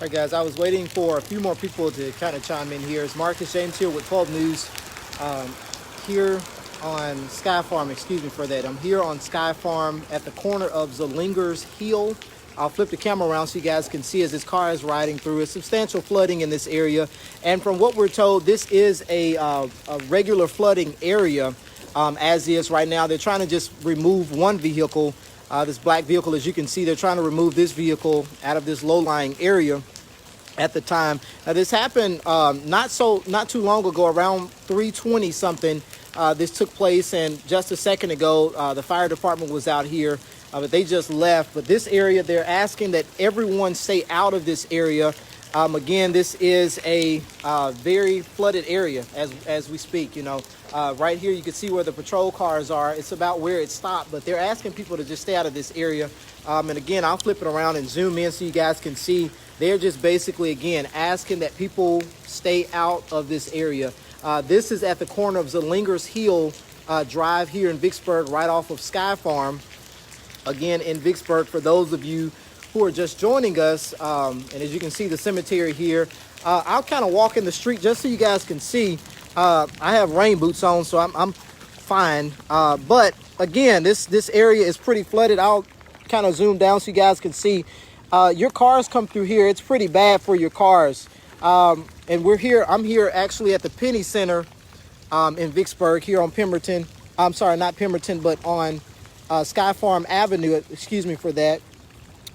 All right, guys, I was waiting for a few more people to kind of chime in here. It's Marcus James here with 12 News here on Sky Farm. Excuse me for that. I'm here on Sky Farm at the corner of Zelinger's Hill. I'll flip the camera around so you guys can see as this car is riding through. It's substantial flooding in this area. And from what we're told, this is a regular flooding area as is right now. They're trying to just remove one vehicle. This black vehicle, as you can see, they're trying to remove this vehicle out of this low-lying area at the time. Now, this happened not too long ago, around 3:20 something. This took place, and just a second ago, the fire department was out here, but they just left. But this area, they're asking that everyone stay out of this area. Again, this is a very flooded area as we speak. You know, right here you can see where the patrol cars are. It's about where it stopped, but they're asking people to just stay out of this area. And again, I'll flip it around and zoom in so you guys can see. They're just basically, again, asking that people stay out of this area. This is at the corner of Zelinger's Hill Drive here in Vicksburg, right off of Sky Farm. Again, in Vicksburg, for those of you who are just joining us, and as you can see the cemetery here, I'll kind of walk in the street just so you guys can see. I have rain boots on, so I'm fine. But again, this area is pretty flooded. I'll kind of zoom down so you guys can see. Your cars come through here. It's pretty bad for your cars. And I'm here actually at the Penny Center in Vicksburg here on Pemberton. I'm sorry, not Pemberton, but on Sky Farm Avenue. Excuse me for that.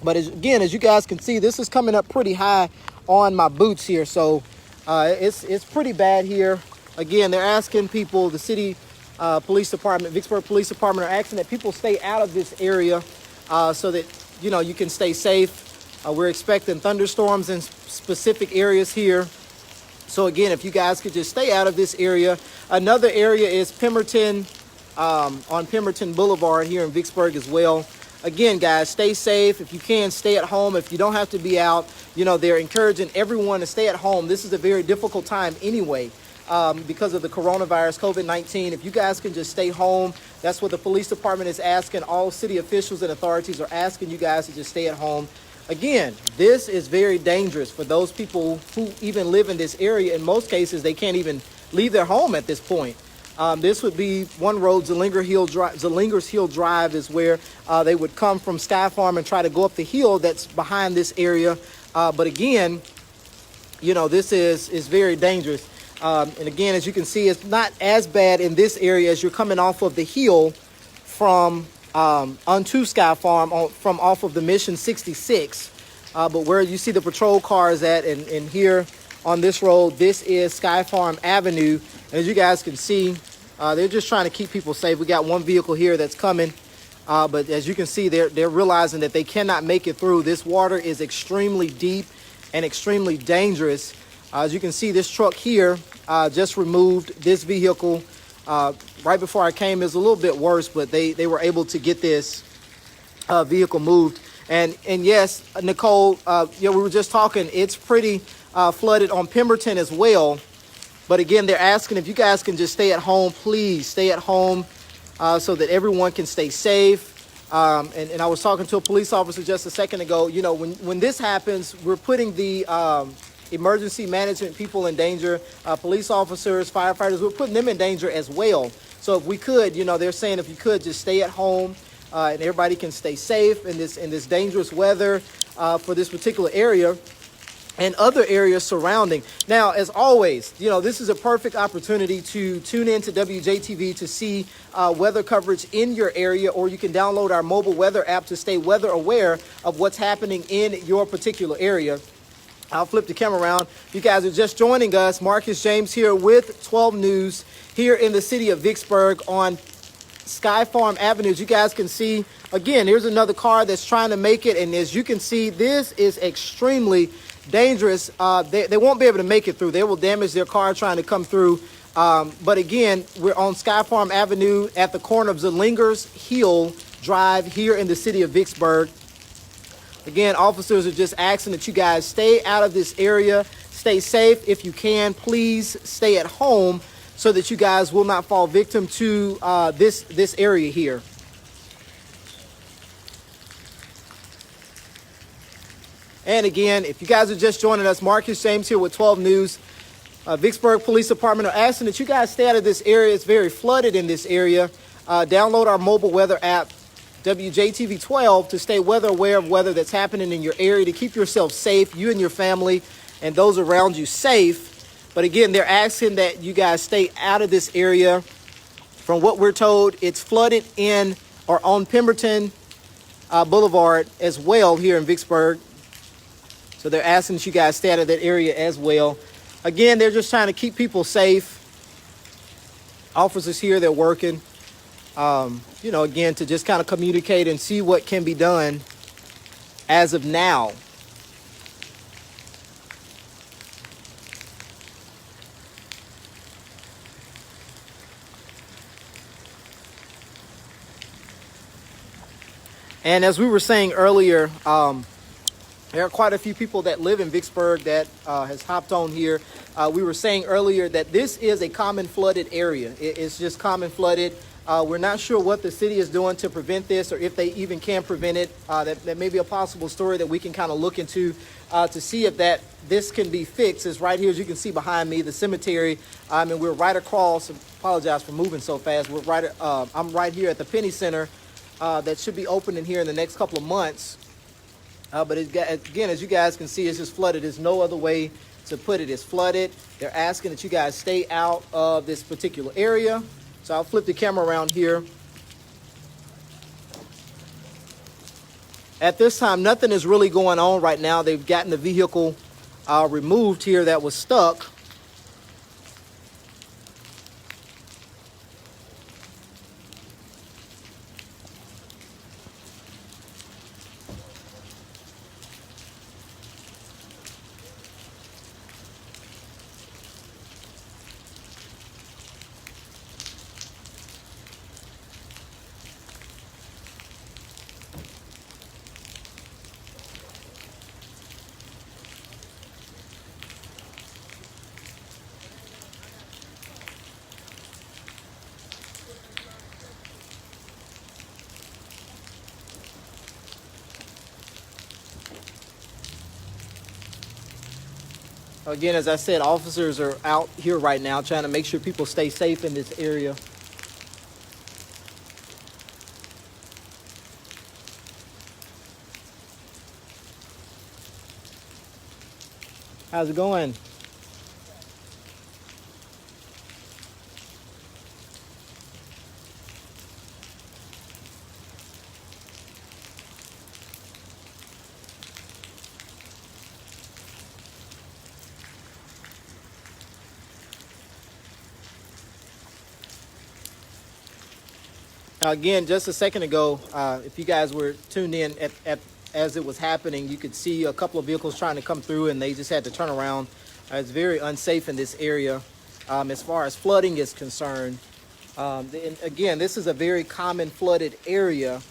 But again, as you guys can see, this is coming up pretty high on my boots here. So it's pretty bad here. Again, they're asking people, the city police department, Vicksburg Police Department, are asking that people stay out of this area so that, you know, you can stay safe. We're expecting thunderstorms in specific areas here. So again, if you guys could just stay out of this area. Another area is Pemberton, on Pemberton Boulevard here in Vicksburg as well. Again, guys, stay safe. If you can, stay at home. If you don't have to be out, you know, they're encouraging everyone to stay at home. This is a very difficult time anyway because of the coronavirus, COVID-19. If you guys can just stay home, that's what the police department is asking. All city officials and authorities are asking you guys to just stay at home. Again, this is very dangerous for those people who even live in this area. In most cases, they can't even leave their home at this point. This would be one road, Zelinger's Hill Drive is where they would come from Sky Farm and try to go up the hill that's behind this area. But again, you know, this is very dangerous. And again, as you can see, it's not as bad in this area as you're coming off of the hill from onto Sky Farm from off of the Mission 66. But where you see the patrol cars at and here on this road, this is Sky Farm Avenue. And as you guys can see, they're just trying to keep people safe. We got one vehicle here that's coming. But as you can see, they're realizing that they cannot make it through. This water is extremely deep and extremely dangerous. As you can see, this truck here just removed this vehicle. Right before I came, it was a little bit worse, but they were able to get this vehicle moved. And yes, Nicole, we were just talking, it's pretty flooded on Pemberton as well. But again, they're asking if you guys can just stay at home, please stay at home so that everyone can stay safe. And I was talking to a police officer just a second ago. You know, when this happens, we're putting the emergency management people in danger, police officers, firefighters, we're putting them in danger as well. So if we could, you know, they're saying if you could just stay at home and everybody can stay safe in this dangerous weather for this particular area and other areas surrounding. Now, as always, you know, this is a perfect opportunity to tune in to WJTV to see weather coverage in your area, or you can download our mobile weather app to stay weather aware of what's happening in your particular area. I'll flip the camera around. If you guys are just joining us, Marcus James here with 12 News here in the city of Vicksburg on Sky Farm Avenue. As you guys can see, again, here's another car that's trying to make it. And as you can see, this is extremely dangerous. They won't be able to make it through. They will damage their car trying to come through. But again, we're on Sky Farm Avenue at the corner of Zelinger's Hill Drive here in the city of Vicksburg. Again, officers are just asking that you guys stay out of this area, stay safe. If you can, please stay at home so that you guys will not fall victim to this area here. And again, if you guys are just joining us, Marcus James here with 12 News. Vicksburg Police Department are asking that you guys stay out of this area. It's very flooded in this area. Download our mobile weather app, WJTV 12, to stay weather aware of weather that's happening in your area, to keep yourself safe, you and your family and those around you safe. But again, they're asking that you guys stay out of this area. From what we're told, it's flooded in or on Pemberton Boulevard as well here in Vicksburg. So they're asking that you guys stay out of that area as well. Again, they're just trying to keep people safe. Officers here, they're working, again, to just kind of communicate and see what can be done as of now. And as we were saying earlier, there are quite a few people that live in Vicksburg that has hopped on here. We were saying earlier that this is a common flooded area. It's just common flooded. We're not sure what the city is doing to prevent this, or if they even can prevent it. That may be a possible story that we can kind of look into to see if this can be fixed. It's right here, as you can see behind me, the cemetery. And we're right across. Apologize for moving so fast. I'm right here at the Penny Center that should be opening here in the next couple of months. But again, as you guys can see, it's just flooded. There's no other way to put it. It's flooded. They're asking that you guys stay out of this particular area. So I'll flip the camera around here. At this time, nothing is really going on right now. They've gotten the vehicle removed here that was stuck. Again, as I said, officers are out here right now trying to make sure people stay safe in this area. How's it going? Now, again, just a second ago, if you guys were tuned in as it was happening, you could see a couple of vehicles trying to come through, and they just had to turn around. It's very unsafe in this area as far as flooding is concerned. And again, this is a very common flooded area,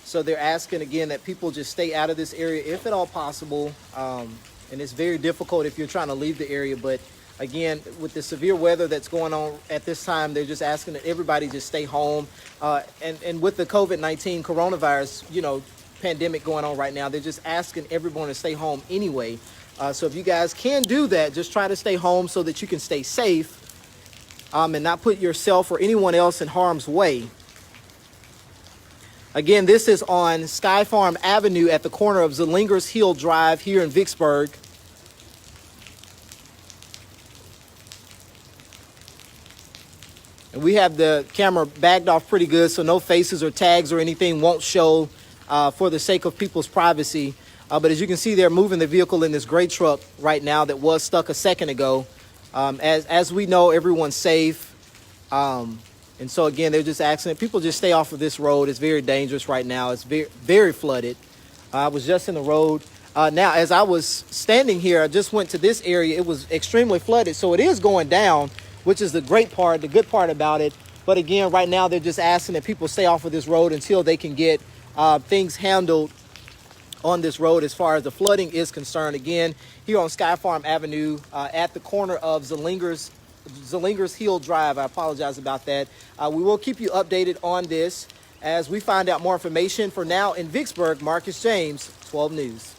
so they're asking again that people just stay out of this area if at all possible. And it's very difficult if you're trying to leave the area, but again, with the severe weather that's going on at this time, they're just asking that everybody just stay home. And with the COVID-19 coronavirus, pandemic going on right now, they're just asking everyone to stay home anyway. So if you guys can do that, just try to stay home so that you can stay safe and not put yourself or anyone else in harm's way. Again, this is on Farm Avenue at the corner of Zellingers Hill Drive here in Vicksburg. And we have the camera bagged off pretty good, so no faces or tags or anything won't show for the sake of people's privacy. But as you can see, they're moving the vehicle in this gray truck right now that was stuck a second ago. As we know, everyone's safe. And so, again, they're just asking that people just stay off of this road. It's very dangerous right now. It's very, very flooded. I was just in the road. Now, as I was standing here, I just went to this area. It was extremely flooded, so it is going down, which is the great part, the good part about it. But again, right now, they're just asking that people stay off of this road until they can get things handled on this road as far as the flooding is concerned. Again, here on Farm Avenue at the corner of Zellingers Hill Drive. I apologize about that. We will keep you updated on this as we find out more information. For now, in Vicksburg, Marcus James, 12 News.